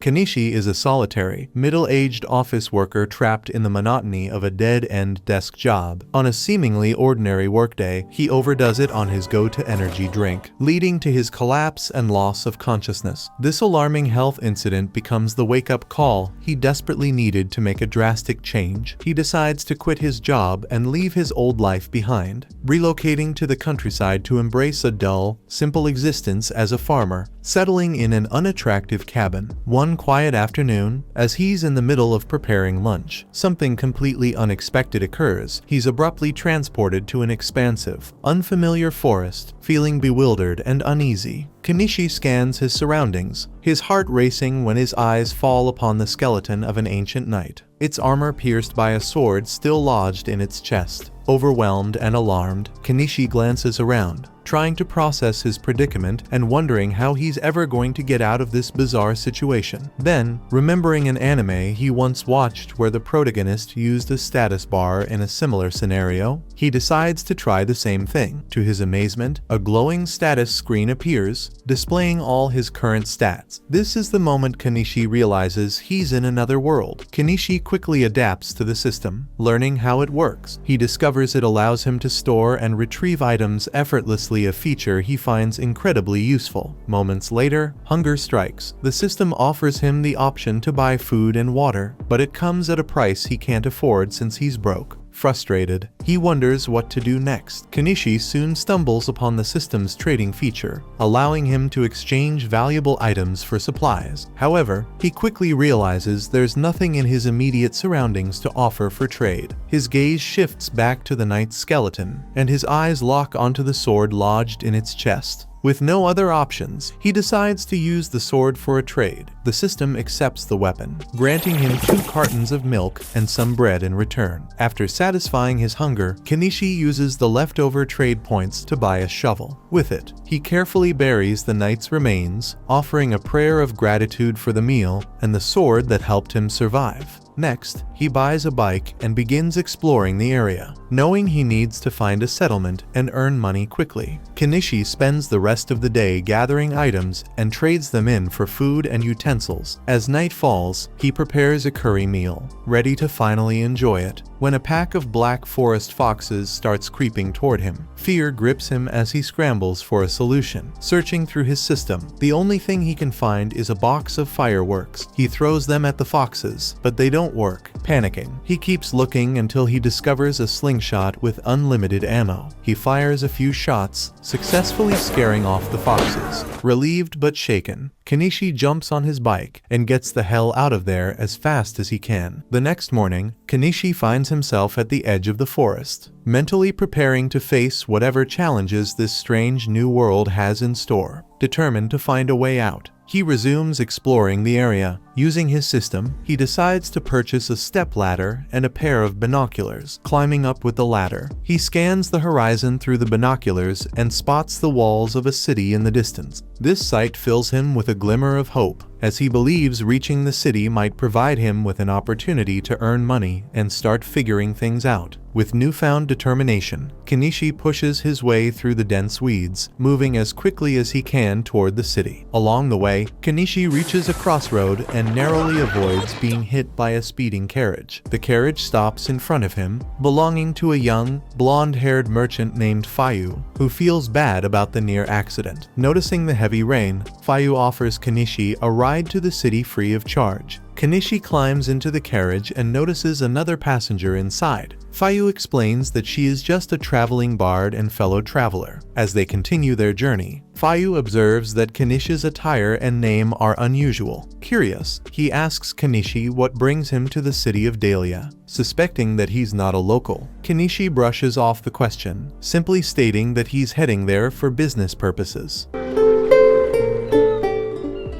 Kenichi is a solitary, middle-aged office worker trapped in the monotony of a dead-end desk job. On a seemingly ordinary workday, he overdoes it on his go-to-energy drink, leading to his collapse and loss of consciousness. This alarming health incident becomes the wake-up call he desperately needed to make a drastic change. He decides to quit his job and leave his old life behind, relocating to the countryside to embrace a dull, simple existence as a farmer, settling in an unattractive cabin. One quiet afternoon, as he's in the middle of preparing lunch, something completely unexpected occurs. He's abruptly transported to an expansive, unfamiliar forest, feeling bewildered and uneasy. Kenichi scans his surroundings, his heart racing when his eyes fall upon the skeleton of an ancient knight, its armor pierced by a sword still lodged in its chest. Overwhelmed and alarmed, Kenichi glances around, trying to process his predicament and wondering how he's ever going to get out of this bizarre situation. Then, remembering an anime he once watched where the protagonist used a status bar in a similar scenario, he decides to try the same thing. To his amazement, a glowing status screen appears, displaying all his current stats. This is the moment Kenichi realizes he's in another world. Kenichi quickly adapts to the system, learning how it works. He discovers it allows him to store and retrieve items effortlessly, a feature he finds incredibly useful. Moments later, hunger strikes. The system offers him the option to buy food and water, but it comes at a price he can't afford since he's broke. Frustrated, he wonders what to do next. Kenichi soon stumbles upon the system's trading feature, allowing him to exchange valuable items for supplies. However, he quickly realizes there's nothing in his immediate surroundings to offer for trade. His gaze shifts back to the knight's skeleton, and his eyes lock onto the sword lodged in its chest. With no other options, he decides to use the sword for a trade. The system accepts the weapon, granting him 2 cartons of milk and some bread in return. After satisfying his hunger, Kenichi uses the leftover trade points to buy a shovel. With it, he carefully buries the knight's remains, offering a prayer of gratitude for the meal and the sword that helped him survive. Next, he buys a bike and begins exploring the area, knowing he needs to find a settlement and earn money quickly. Kenichi spends the rest of the day gathering items and trades them in for food and utensils. As night falls, he prepares a curry meal, ready to finally enjoy it, when a pack of black forest foxes starts creeping toward him. Fear grips him as he scrambles for a solution. Searching through his system, the only thing he can find is a box of fireworks. He throws them at the foxes, but they don't work. Panicking, he keeps looking until he discovers a slingshot with unlimited ammo. He fires a few shots, successfully scaring off the foxes. Relieved but shaken, Kenichi jumps on his bike and gets the hell out of there as fast as he can. The next morning, Kenichi finds himself at the edge of the forest, mentally preparing to face whatever challenges this strange new world has in store. Determined to find a way out, he resumes exploring the area. Using his system, he decides to purchase a stepladder and a pair of binoculars. Climbing up with the ladder, he scans the horizon through the binoculars and spots the walls of a city in the distance. This sight fills him with a glimmer of hope, as he believes reaching the city might provide him with an opportunity to earn money and start figuring things out. With newfound determination, Kenichi pushes his way through the dense weeds, moving as quickly as he can toward the city. Along the way, Kenichi reaches a crossroad and narrowly avoids being hit by a speeding carriage. The carriage stops in front of him, belonging to a young, blonde-haired merchant named Fayu, who feels bad about the near accident. Noticing the heavy rain, Fayu offers Kenichi a ride to the city free of charge. Kenichi climbs into the carriage and notices another passenger inside. Fayu explains that she is just a traveling bard and fellow traveler. As they continue their journey, Fayu observes that Kenichi's attire and name are unusual. Curious, he asks Kenichi what brings him to the city of Dahlia. Suspecting that he's not a local, Kenichi brushes off the question, simply stating that he's heading there for business purposes.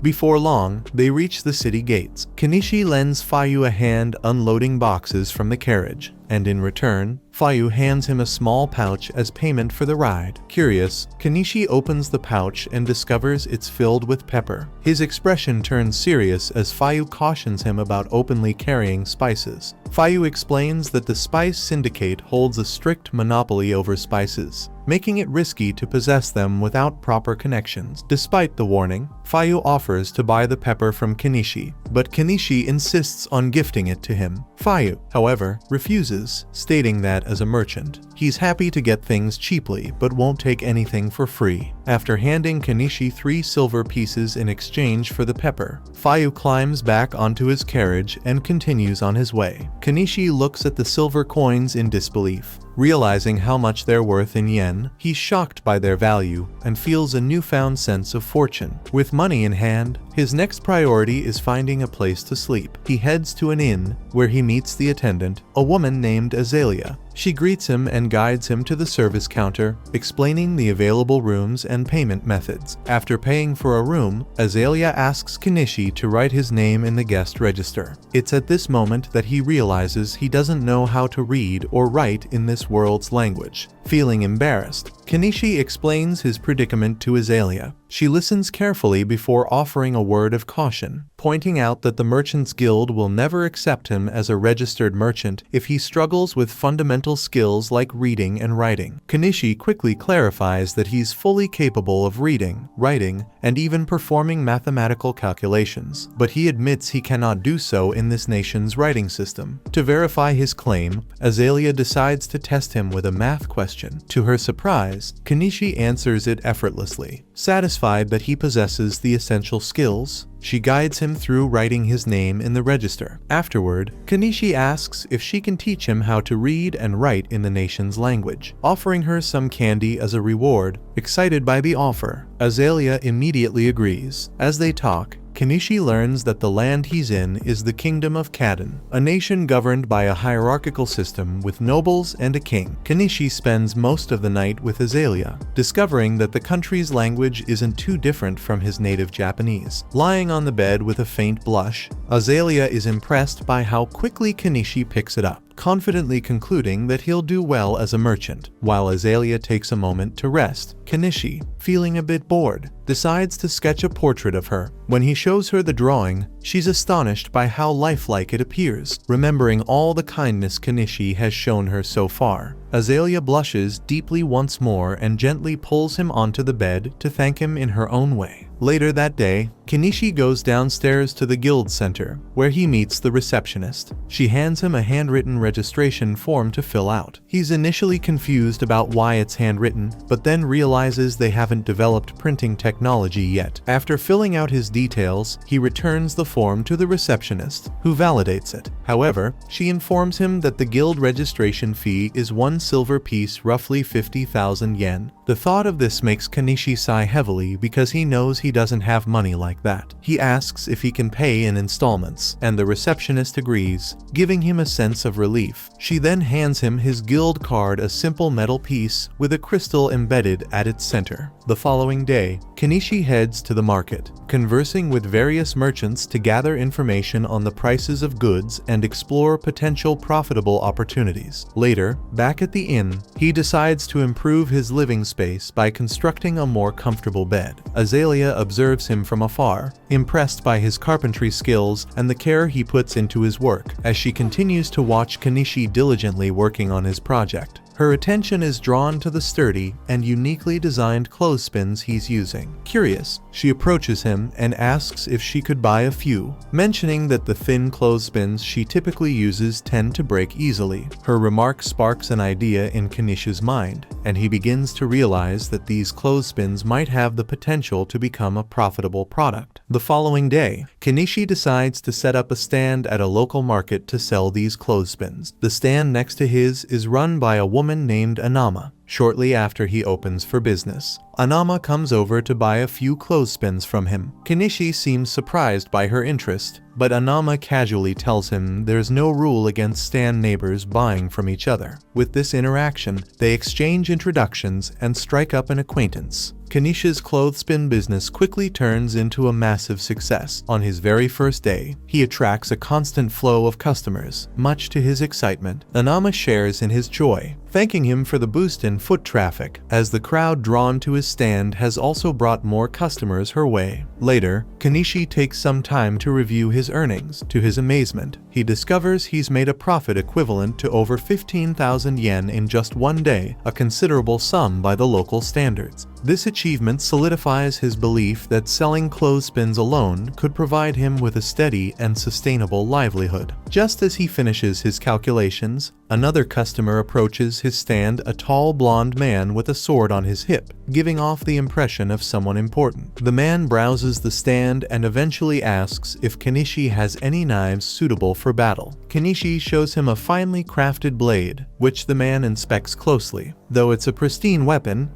Before long, they reach the city gates. Kenichi lends Fayu a hand unloading boxes from the carriage, and in return, Fayu hands him a small pouch as payment for the ride. Curious, Kenichi opens the pouch and discovers it's filled with pepper. His expression turns serious as Fayu cautions him about openly carrying spices. Fayu explains that the Spice Syndicate holds a strict monopoly over spices, making it risky to possess them without proper connections. Despite the warning, Fayu offers to buy the pepper from Kenichi, but Kenichi insists on gifting it to him. Fayu, however, refuses, stating that as a merchant, he's happy to get things cheaply but won't take anything for free. After handing Kenichi 3 silver pieces in exchange for the pepper, Fayu climbs back onto his carriage and continues on his way. Kenichi looks at the silver coins in disbelief. Realizing how much they're worth in yen, he's shocked by their value and feels a newfound sense of fortune. With money in hand, his next priority is finding a place to sleep. He heads to an inn, where he meets the attendant, a woman named Azalea. She greets him and guides him to the service counter, explaining the available rooms and payment methods. After paying for a room, Azalea asks Kenichi to write his name in the guest register. It's at this moment that he realizes he doesn't know how to read or write in this world's language. Feeling embarrassed, Kenichi explains his predicament to Azalea. She listens carefully before offering a word of caution, pointing out that the Merchants Guild will never accept him as a registered merchant if he struggles with fundamental skills like reading and writing. Kenichi quickly clarifies that he's fully capable of reading, writing, and even performing mathematical calculations, but he admits he cannot do so in this nation's writing system. To verify his claim, Azalea decides to test him with a math question. To her surprise, Kenichi answers it effortlessly. Satisfied that he possesses the essential skills, she guides him through writing his name in the register. Afterward, Kenichi asks if she can teach him how to read and write in the nation's language, offering her some candy as a reward. Excited by the offer, Azalea immediately agrees. As they talk, Kenichi learns that the land he's in is the Kingdom of Kadon, a nation governed by a hierarchical system with nobles and a king. Kenichi spends most of the night with Azalea, discovering that the country's language isn't too different from his native Japanese. Lying on the bed with a faint blush, Azalea is impressed by how quickly Kenichi picks it up, confidently concluding that he'll do well as a merchant. While Azalea takes a moment to rest, Kenichi, feeling a bit bored, decides to sketch a portrait of her. When he shows her the drawing, she's astonished by how lifelike it appears. Remembering all the kindness Kenichi has shown her so far, Azalea blushes deeply once more and gently pulls him onto the bed to thank him in her own way. Later that day, Kenichi goes downstairs to the guild center, where he meets the receptionist. She hands him a handwritten registration form to fill out. He's initially confused about why it's handwritten, but then realizes they haven't developed printing technology yet. After filling out his details, he returns the form to the receptionist, who validates it. However, she informs him that the guild registration fee is 1 silver piece, roughly 50,000 yen. The thought of this makes Kenichi sigh heavily because he knows he doesn't have money like that. He asks if he can pay in installments, and the receptionist agrees, giving him a sense of relief. She then hands him his guild card, a simple metal piece with a crystal embedded at its center. The following day, Kenichi heads to the market, conversing with various merchants to gather information on the prices of goods and explore potential profitable opportunities. Later, back at the inn, he decides to improve his living space by constructing a more comfortable bed. Azalea observes him from afar, impressed by his carpentry skills and the care he puts into his work. As she continues to watch Kenichi diligently working on his project, her attention is drawn to the sturdy and uniquely designed clothespins he's using. Curious, she approaches him and asks if she could buy a few, mentioning that the thin clothespins she typically uses tend to break easily. Her remark sparks an idea in Kenichi's mind, and he begins to realize that these clothespins might have the potential to become a profitable product. The following day, Kenichi decides to set up a stand at a local market to sell these clothespins. The stand next to his is run by a woman named Anama. Shortly after he opens for business, Anama comes over to buy a few clothespins from him. Kenichi seems surprised by her interest, but Anama casually tells him there's no rule against stand neighbors buying from each other. With this interaction, they exchange introductions and strike up an acquaintance. Kanish's clothespin business quickly turns into a massive success. On his very first day, he attracts a constant flow of customers. Much to his excitement, Anama shares in his joy, thanking him for the boost in foot traffic, as the crowd drawn to his stand has also brought more customers her way. Later, Kanishi takes some time to review his earnings. To his amazement, he discovers he's made a profit equivalent to over 15,000 yen in just one day, a considerable sum by the local standards. This achievement solidifies his belief that selling clothespins alone could provide him with a steady and sustainable livelihood. Just as he finishes his calculations, another customer approaches his stand, a tall blonde man with a sword on his hip, giving off the impression of someone important. The man browses the stand and eventually asks if Kanishi has any knives suitable for battle. Kanishi shows him a finely crafted blade, which the man inspects closely. Though it's a pristine weapon,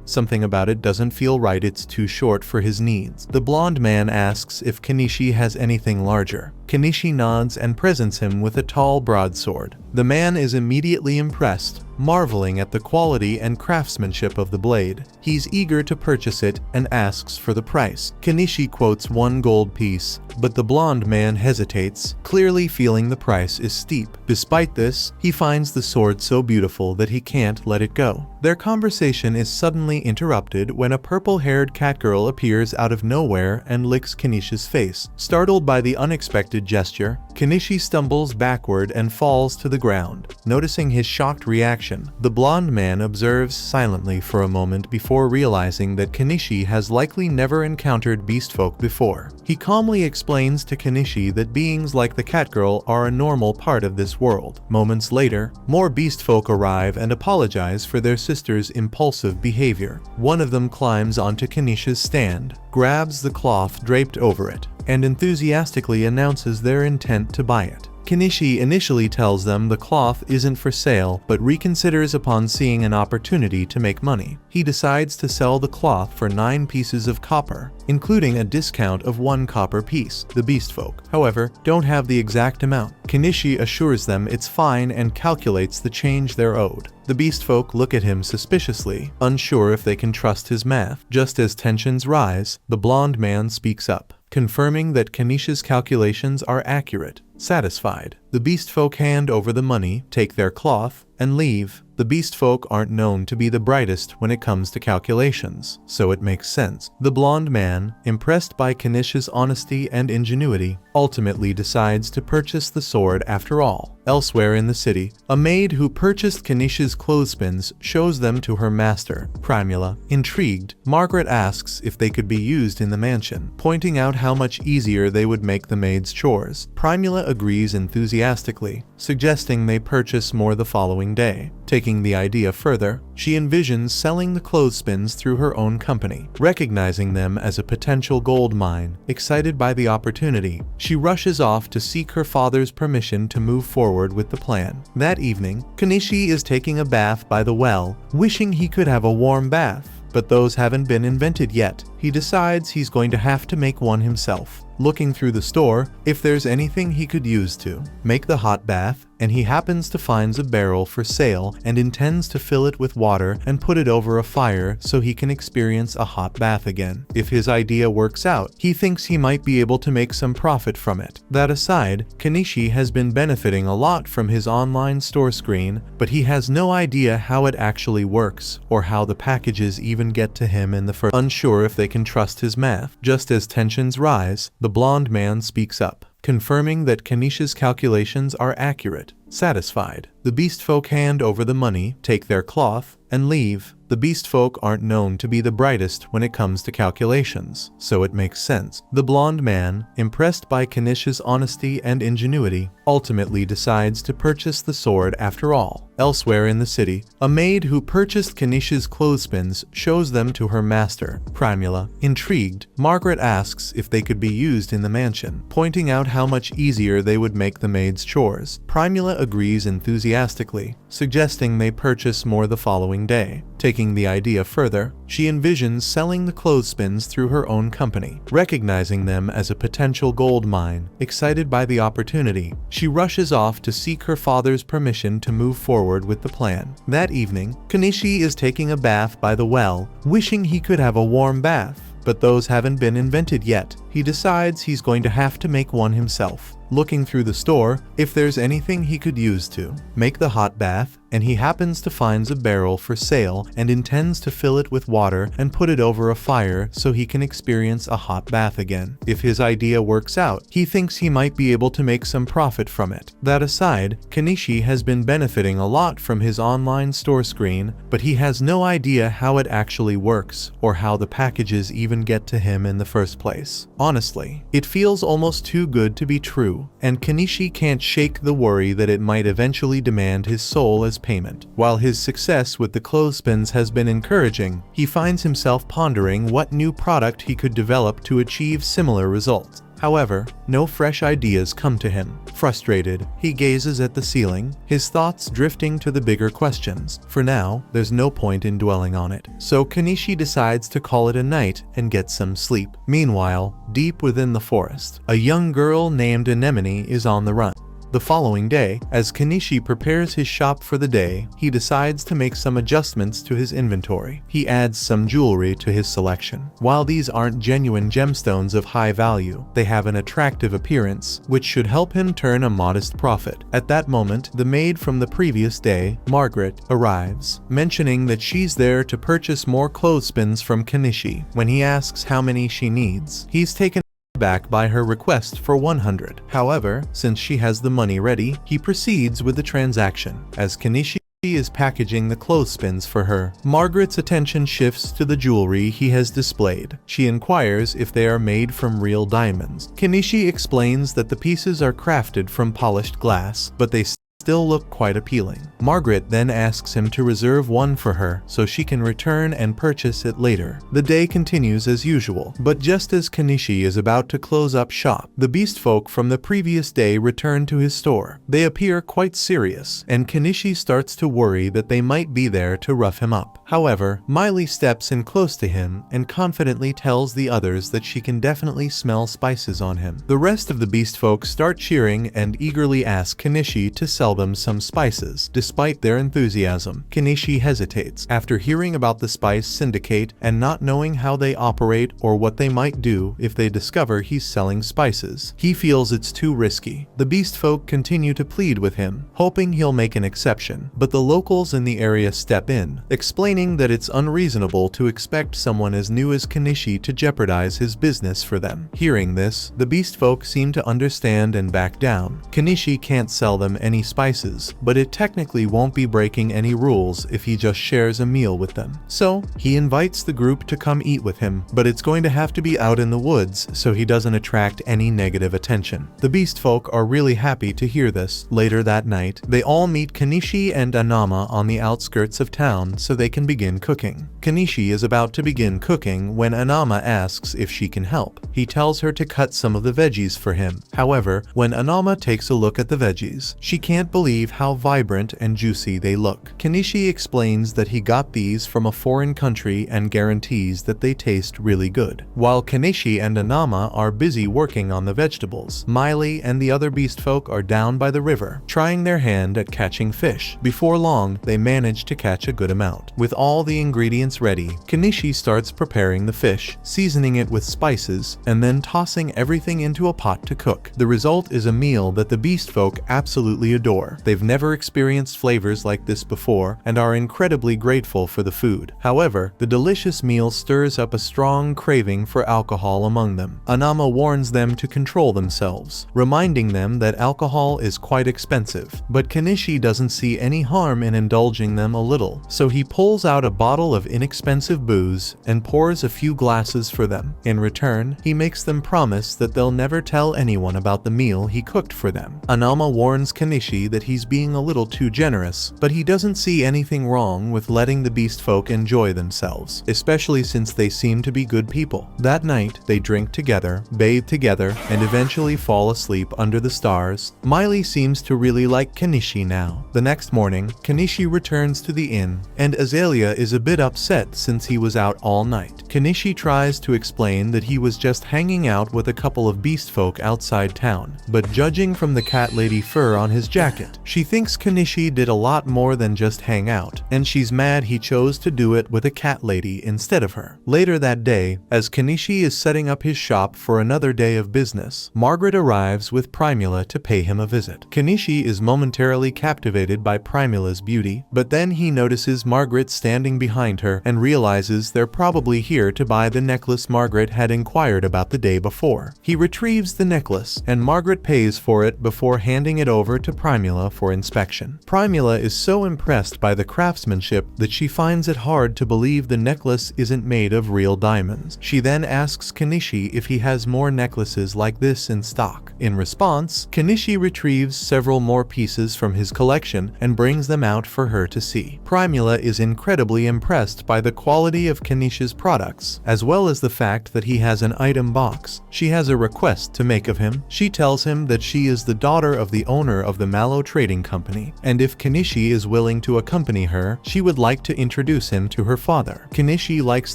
something about it doesn't feel right. It's too short for his needs. The blonde man asks if Kanishi has anything larger. Kanishi nods and presents him with a tall broadsword. The man is immediately impressed, marveling at the quality and craftsmanship of the blade. He's eager to purchase it and asks for the price. Kanishi quotes 1 gold piece, but the blonde man hesitates, clearly feeling the price is steep. Despite this, he finds the sword so beautiful that he can't let it go. Their conversation is suddenly interrupted when a purple-haired catgirl appears out of nowhere and licks Kanishi's face. Startled by the unexpected gesture, Kanishi stumbles backward and falls to the ground. Noticing his shocked reaction, the blonde man observes silently for a moment before realizing that Kanishi has likely never encountered beastfolk before. He calmly explains to Kanishi that beings like the catgirl are a normal part of this world. Moments later, more beastfolk arrive and apologize for their sister's impulsive behavior. One of them climbs onto Kanishi's stand, grabs the cloth draped over it, and enthusiastically announces their intent to buy it. Kanishi initially tells them the cloth isn't for sale, but reconsiders upon seeing an opportunity to make money. He decides to sell the cloth for 9 pieces of copper, including a discount of 1 copper piece. The beastfolk, however, don't have the exact amount. Kanishi assures them it's fine and calculates the change they're owed. The beastfolk look at him suspiciously, unsure if they can trust his math. Just as tensions rise, the blonde man speaks up, confirming that Kanishi's calculations are accurate. Satisfied, the beastfolk hand over the money, take their cloth, and leave. The beastfolk aren't known to be the brightest when it comes to calculations, so it makes sense. The blonde man, impressed by Kanishi's honesty and ingenuity, ultimately decides to purchase the sword after all. Elsewhere in the city, a maid who purchased Kanishi's clothespins shows them to her master, Primula. Intrigued, Margaret asks if they could be used in the mansion, pointing out how much easier they would make the maid's chores. Primula agrees enthusiastically, suggesting they purchase more the following day. Taking the idea further, she envisions selling the clothespins through her own company, recognizing them as a potential gold mine. Excited by the opportunity, she rushes off to seek her father's permission to move forward with the plan. That evening, Kanishi is taking a bath by the well, wishing he could have a warm bath, but those haven't been invented yet. He decides he's going to have to make one himself. Looking through the store if there's anything he could use to make the hot bath, and he happens to find a barrel for sale and intends to fill it with water and put it over a fire so he can experience a hot bath again. If his idea works out, he thinks he might be able to make some profit from it. That aside, Kanishi has been benefiting a lot from his online store screen, but he has no idea how it actually works or how the packages even get to him in the first. Unsure if they can trust his math. Just as tensions rise, the blonde man speaks up, confirming that Kanishi's calculations are accurate. Satisfied, the beastfolk hand over the money, take their cloth, and leave. The beastfolk aren't known to be the brightest when it comes to calculations, so it makes sense. The blonde man, impressed by Kanishi's honesty and ingenuity, ultimately decides to purchase the sword after all. Elsewhere in the city, a maid who purchased Kanishi's clothespins shows them to her master, Primula. Intrigued, Margaret asks if they could be used in the mansion, pointing out how much easier they would make the maid's chores. Primula agrees enthusiastically, enthusiastically, suggesting they purchase more the following day. Taking the idea further, she envisions selling the clothespins through her own company. Recognizing them as a potential gold mine, excited by the opportunity, she rushes off to seek her father's permission to move forward with the plan. That evening, Kenichi is taking a bath by the well, wishing he could have a warm bath, but those haven't been invented yet. He decides he's going to have to make one himself. Looking through the store if there's anything he could use to make the hot bath, and he happens to find a barrel for sale and intends to fill it with water and put it over a fire so he can experience a hot bath again. If his idea works out, he thinks he might be able to make some profit from it. That aside, Kenichi has been benefiting a lot from his online store screen, but he has no idea how it actually works or how the packages even get to him in the first place. Honestly, it feels almost too good to be true, and Kenichi can't shake the worry that it might eventually demand his soul as payment. While his success with the clothespins has been encouraging, he finds himself pondering what new product he could develop to achieve similar results. However, no fresh ideas come to him. Frustrated, he gazes at the ceiling, his thoughts drifting to the bigger questions. For now, there's no point in dwelling on it, so Kenichi decides to call it a night and get some sleep. Meanwhile, deep within the forest, a young girl named Anemone is on the run. The following day, as Kenichi prepares his shop for the day, he decides to make some adjustments to his inventory. He adds some jewelry to his selection. While these aren't genuine gemstones of high value, they have an attractive appearance, which should help him turn a modest profit. At that moment, the maid from the previous day, Margaret, arrives, mentioning that she's there to purchase more clothespins from Kenichi. When he asks how many she needs, he's taken back by her request for 100. However, since she has the money ready, he proceeds with the transaction. As Kenichi is packaging the clothespins for her, Margaret's attention shifts to the jewelry he has displayed. She inquires if they are made from real diamonds. Kenichi explains that the pieces are crafted from polished glass, but they still look quite appealing. Margaret then asks him to reserve one for her so she can return and purchase it later. The day continues as usual, but just as Kenichi is about to close up shop, the beast folk from the previous day return to his store. They appear quite serious, and Kenichi starts to worry that they might be there to rough him up. However, Miley steps in close to him and confidently tells the others that she can definitely smell spices on him. The rest of the beast folk start cheering and eagerly ask Kenichi to sell them some spices. Despite their enthusiasm, Kenichi hesitates. After hearing about the spice syndicate and not knowing how they operate or what they might do if they discover he's selling spices, he feels it's too risky. The beast folk continue to plead with him, hoping he'll make an exception, but the locals in the area step in, explaining that it's unreasonable to expect someone as new as Kenichi to jeopardize his business for them. Hearing this, the beast folk seem to understand and back down. Kenichi can't sell them any spices, but it technically won't be breaking any rules if he just shares a meal with them. So, he invites the group to come eat with him, but it's going to have to be out in the woods so he doesn't attract any negative attention. The beast folk are really happy to hear this. Later that night, they all meet Kenichi and Anama on the outskirts of town so they can begin cooking. Kenichi is about to begin cooking when Anama asks if she can help. He tells her to cut some of the veggies for him. However, when Anama takes a look at the veggies, she can't believe how vibrant and juicy they look. Kenichi explains that he got these from a foreign country and guarantees that they taste really good. While Kenichi and Anama are busy working on the vegetables, Miley and the other beast folk are down by the river, trying their hand at catching fish. Before long, they manage to catch a good amount. With all the ingredients ready, Kenichi starts preparing the fish, seasoning it with spices, and then tossing everything into a pot to cook. The result is a meal that the beast folk absolutely adore. They've never experienced flavors like this before and are incredibly grateful for the food. However, the delicious meal stirs up a strong craving for alcohol among them. Anama warns them to control themselves, reminding them that alcohol is quite expensive. But Kenichi doesn't see any harm in indulging them a little, so he pulls out a bottle of inexpensive booze and pours a few glasses for them. In return, he makes them promise that they'll never tell anyone about the meal he cooked for them. Anama warns Kenichi that he's being a little too generous, but he doesn't see anything wrong with letting the beast folk enjoy themselves, especially since they seem to be good people. That night, they drink together, bathe together, and eventually fall asleep under the stars. Miley seems to really like Kenichi now. The next morning, Kenichi returns to the inn, and Azalea is a bit upset since he was out all night. Kenichi tries to explain that he was just hanging out with a couple of beast folk outside town, but judging from the cat lady fur on his jacket, she thinks Kenichi did a lot more than just hang out, and she's mad he chose to do it with a cat lady instead of her. Later that day, as Kenichi is setting up his shop for another day of business, Margaret arrives with Primula to pay him a visit. Kenichi is momentarily captivated by Primula's beauty, but then he notices Margaret standing behind her and realizes they're probably here to buy the necklace Margaret had inquired about the day before. He retrieves the necklace, and Margaret pays for it before handing it over to Primula for inspection. Primula is so impressed by the craftsmanship that she finds it hard to believe the necklace isn't made of real diamonds. She then asks Kenichi if he has more necklaces like this in stock. In response, Kenichi retrieves several more pieces from his collection and brings them out for her to see. Primula is incredibly impressed by the quality of Kenichi's products, as well as the fact that he has an item box. She has a request to make of him. She tells him that she is the daughter of the owner of the Mallow Trading Company, and if Kenichi is willing to accompany her, she would like to introduce him to her father. Kenichi likes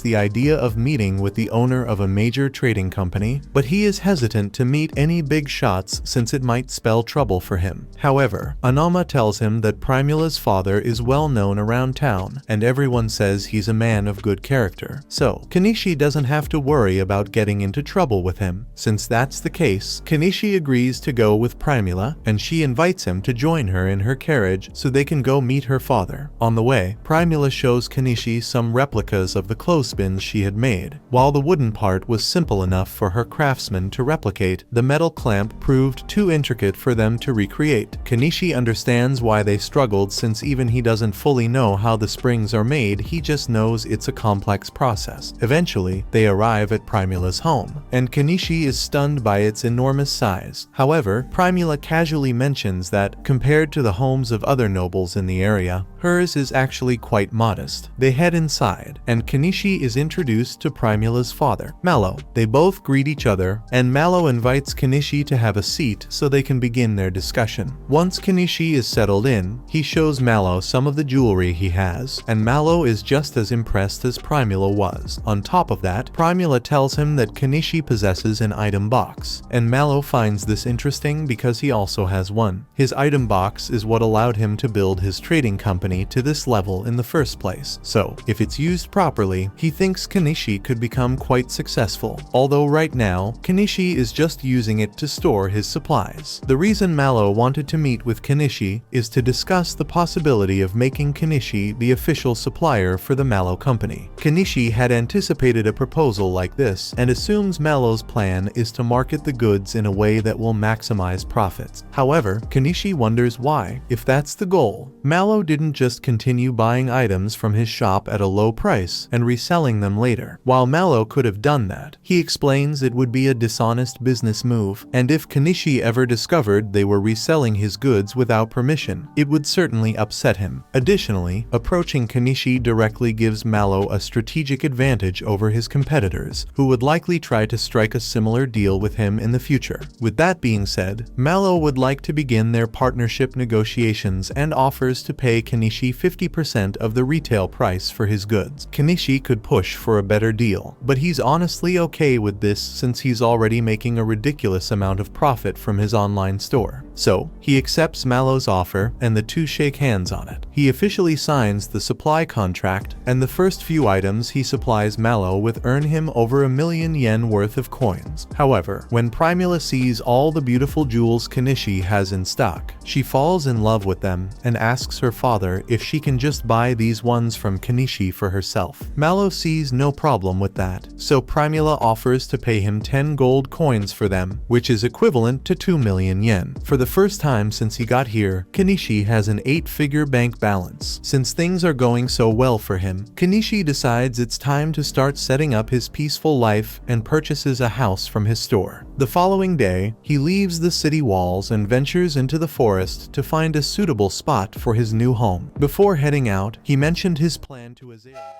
the idea of meeting with the owner of a major trading company, but he is hesitant to meet any big shots since it might spell trouble for him. However, Anoma tells him that Primula's father is well known around town, and everyone says he's a man of good character, so Kenichi doesn't have to worry about getting into trouble with him. Since that's the case, Kenichi agrees to go with Primula, and she invites him to join her in her carriage so they can go meet her father. On the way, Primula shows Kenichi some replicas of the clothespins she had made. While the wooden part was simple enough for her craftsman to replicate, the metal clamp proved too intricate for them to recreate. Kenichi understands why they struggled since even he doesn't fully know how the springs are made, he just knows it's a complex process. Eventually, they arrive at Primula's home, and Kenichi is stunned by its enormous size. However, Primula casually mentions that, compared to the homes of other nobles in the area, hers is actually quite modest. They head inside, and Kenichi is introduced to Primula's father, Mallow. They both greet each other, and Mallow invites Kenichi to have a seat so they can begin their discussion. Once Kenichi is settled in, he shows Mallow some of the jewelry he has, and Mallow is just as impressed as Primula was. On top of that, Primula tells him that Kenichi possesses an item box, and Mallow finds this interesting because he also has one. His item box is what allowed him to build his trading company to this level in the first place, so if it's used properly, he thinks Kenichi could become quite successful. Although right now, Kenichi is just using it to store his supplies. The reason Mallow wanted to meet with Kenichi is to discuss the possibility of making Kenichi the official supplier for the Mallow Company. Kenichi had anticipated a proposal like this and assumes Mallow's plan is to market the goods in a way that will maximize profits. However, Kenichi wonders why. If that's the goal, Mallow didn't just continue buying items from his shop at a low price and reselling them later. While Mallow could have done that, he explains it would be a dishonest business move, and if Kenichi ever discovered they were reselling his goods without permission, it would certainly upset him. Additionally, approaching Kenichi directly gives Mallow a strategic advantage over his competitors, who would likely try to strike a similar deal with him in the future. With that being said, Mallow would like to begin their partnership negotiations and offers to pay Kenichi 50% of the retail price for his goods. Kenichi could push for a better deal, but he's honestly okay with this since he's already making a ridiculous amount of profit from his online store. So, he accepts Mallow's offer and the two shake hands on it. He officially signs the supply contract, and the first few items he supplies Mallow with earn him over 1 million yen worth of coins. However, when Primula sees all the beautiful jewels Kenichi has in stock, she falls in love with them and asks her father if she can just buy these ones from Kenichi for herself. Mallow sees no problem with that, so Primula offers to pay him 10 gold coins for them, which is equivalent to 2 million yen. For the the first time since he got here, Kenichi has an 8-figure bank balance. Since things are going so well for him, Kenichi decides it's time to start setting up his peaceful life and purchases a house from his store. The following day, he leaves the city walls and ventures into the forest to find a suitable spot for his new home. Before heading out, he mentioned his plan to Azalea,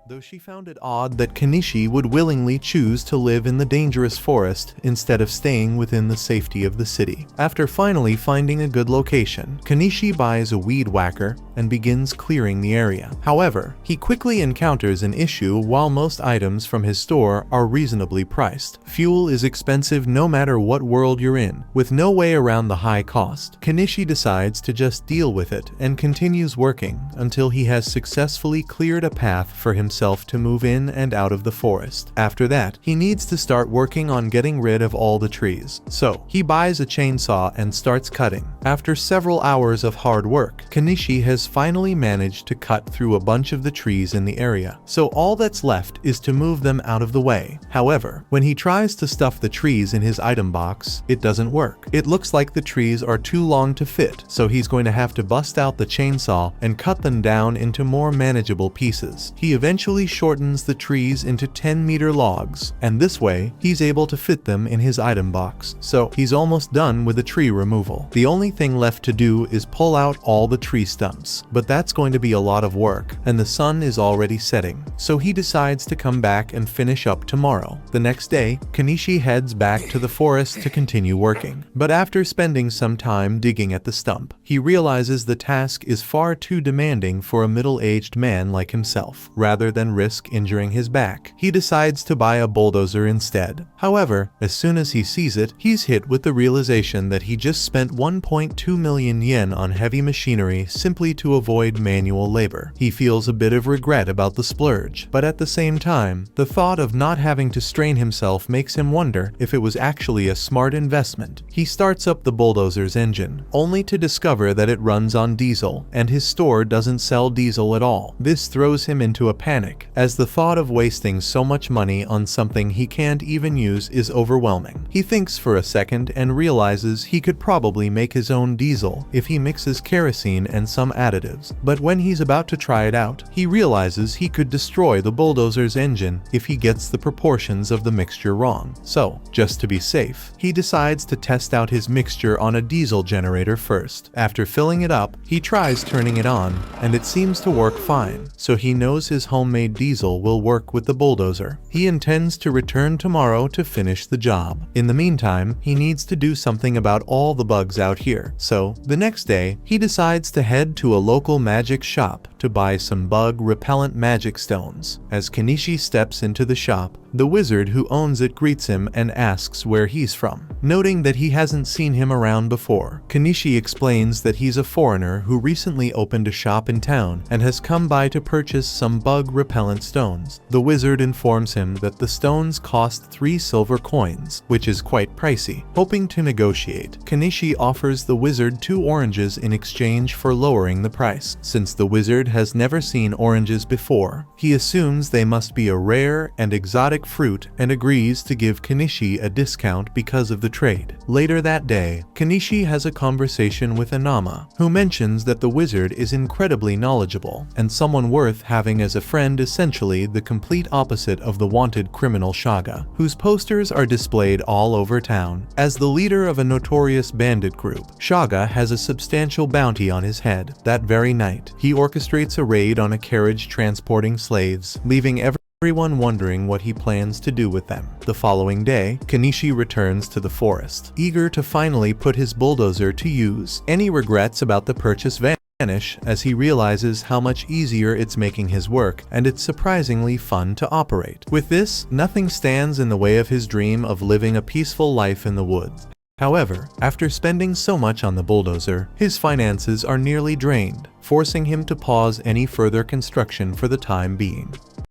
though she found it odd that Kenichi would willingly choose to live in the dangerous forest instead of staying within the safety of the city. After finally finding a good location, Kenichi buys a weed whacker and begins clearing the area. However, he quickly encounters an issue. While most items from his store are reasonably priced, fuel is expensive no matter what world you're in. With no way around the high cost, Kenichi decides to just deal with it and continues working until he has successfully cleared a path for himself to move in and out of the forest. After that, he needs to start working on getting rid of all the trees. So, he buys a chainsaw and starts cutting. After several hours of hard work, Kenichi has finally managed to cut through a bunch of the trees in the area. So all that's left is to move them out of the way. However, when he tries to stuff the trees in his item box, it doesn't work. It looks like the trees are too long to fit, so he's going to have to bust out the chainsaw and cut them down into more manageable pieces. He eventually shortens the trees into 10-meter logs, and this way, he's able to fit them in his item box. So he's almost done with the tree removal. The only thing left to do is pull out all the tree stumps, but that's going to be a lot of work, and the sun is already setting. So he decides to come back and finish up tomorrow. The next day, Kenichi heads back to the forest to continue working. But after spending some time digging at the stump, he realizes the task is far too demanding for a middle-aged man like himself. Rather than risk injuring his back, he decides to buy a bulldozer instead. However, as soon as he sees it, he's hit with the realization that he just spent 1.2 million yen on heavy machinery simply to avoid manual labor. He feels a bit of regret about the splurge, but at the same time, the thought of not having to strain himself makes him wonder if it was actually a smart investment. He starts up the bulldozer's engine, only to discover that it runs on diesel, and his store doesn't sell diesel at all. This throws him into a panic, as the thought of wasting so much money on something he can't even use is overwhelming. He thinks for a second and realizes he could probably make his own diesel if he mixes kerosene and some additives. But when he's about to try it out, he realizes he could destroy the bulldozer's engine if he gets the proportions of the mixture wrong. So, just to be safe, he decides to test out his mixture on a diesel generator first. After filling it up, he tries turning it on, and it seems to work fine, so he knows his homemade diesel will work with the bulldozer. He intends to return tomorrow to finish the job. In the meantime, he needs to do something about all the bugs out here. So, the next day, he decides to head to a local magic shop to buy some bug-repellent magic stones. As Kenichi steps into the shop, the wizard who owns it greets him and asks where he's from. Noting that he hasn't seen him around before, Kenichi explains that he's a foreigner who recently opened a shop in town and has come by to purchase some bug-repellent stones. The wizard informs him that the stones cost 3 silver coins, which is quite pricey. Hoping to negotiate, Kenichi offers the wizard 2 oranges in exchange for lowering the price. Since the wizard has never seen oranges before, he assumes they must be a rare and exotic fruit and agrees to give Kenichi a discount because of the trade. Later that day, Kenichi has a conversation with Inama, who mentions that the wizard is incredibly knowledgeable and someone worth having as a friend, essentially the complete opposite of the wanted criminal Shaga, whose posters are displayed all over town. As the leader of a notorious bandit group, Shaga has a substantial bounty on his head. That very night, he orchestrates a raid on a carriage transporting slaves, leaving everyone wondering what he plans to do with them. The following day, Kenichi returns to the forest, eager to finally put his bulldozer to use. Any regrets about the purchase vanish as he realizes how much easier it's making his work, and it's surprisingly fun to operate. With this, nothing stands in the way of his dream of living a peaceful life in the woods. However, after spending so much on the bulldozer, his finances are nearly drained, forcing him to pause any further construction for the time being.